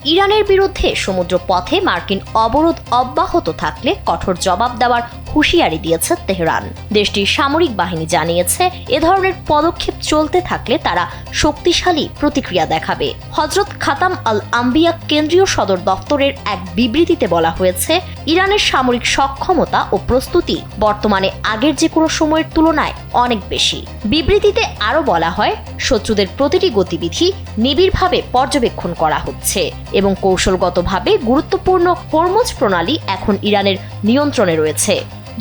ইরানের বিরুদ্ধে সমুদ্র পথে মার্কিন অবরোধ অব্যাহত থাকলে কঠোর জবাব দেওয়ার হুঁশিয়ারি দিয়েছে তেহরান। দেশটির সামরিক বাহিনী জানিয়েছে এ ধরনের পদক্ষেপ চলতে থাকলে তারা শক্তিশালী প্রতিক্রিয়া দেখাবে। হযরত খাতাম আল আম্বিয়া কেন্দ্রীয় সদর দফতরের এক বিবৃতিতে বলা হয়েছে, ইরানের সামরিক সক্ষমতা ও প্রস্তুতি বর্তমানে আগের যে কোনো সময়ের তুলনায় অনেক বেশি। বিবৃতিতে আরও বলা হয়, শত্রুদের প্রতিটি গতিবিধি নিবিড়ভাবে পর্যবেক্ষণ করা হচ্ছে এবং কৌশলগতভাবে গুরুত্বপূর্ণ হরমুজ প্রণালী এখন ইরানের নিয়ন্ত্রণে রয়েছে।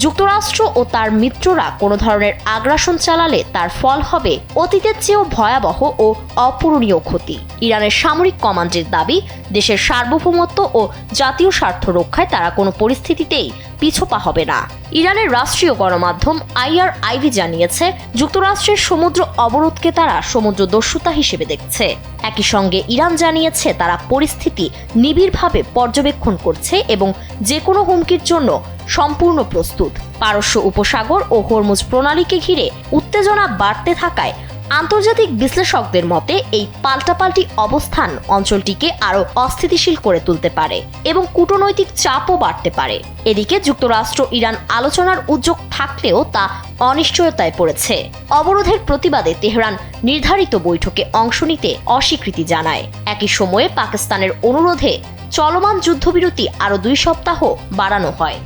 যুক্তরাষ্ট্র ও তার মিত্ররা কোনো ধরনের আগ্রাসন চালালে তার ফল হবে অতীতের চেয়েও ভয়াবহ ও অপূরণীয় ক্ষতি। ইরানের সামরিক কমান্ডের দাবি, দেশের সার্বভৌমত্ব ও জাতীয় স্বার্থ রক্ষায় তারা কোনো পরিস্থিতিতেই পিছপা হবে না। ইরানের রাষ্ট্রীয় গণমাধ্যম IRIV জানিয়েছে, যুক্তরাষ্ট্রের সমুদ্র অবরোধকে তারা সমুদ্র দস্যুতা হিসেবে দেখছে। একই সঙ্গে ইরান জানিয়েছে তারা পরিস্থিতি নিবিড়ভাবে পর্যবেক্ষণ করছে এবং যে কোনো হুমকির জন্য সম্পূর্ণ প্রস্তুত। পারস্য উপসাগর ও হরমুজ প্রণালীকে ঘিরে উত্তেজনা বাড়তে থাকায় আন্তর্জাতিক বিশ্লেষকদের মতে এই পাল্টাপাল্টি অবস্থান অঞ্চলটিকে আরও অস্থিতিশীল করে তুলতে পারে এবং কূটনৈতিক চাপও বাড়তে পারে। এদিকে যুক্তরাষ্ট্র ইরান আলোচনার উদ্যোগ থাকলেও তা অনিশ্চয়তায় পড়েছে। অবরোধের প্রতিবাদে তেহরান নির্ধারিত বৈঠকে অংশ নিতে অস্বীকৃতি জানায়। একই সময়ে পাকিস্তানের অনুরোধে চলমান যুদ্ধবিরতি আরও 2 সপ্তাহ বাড়ানো হয়।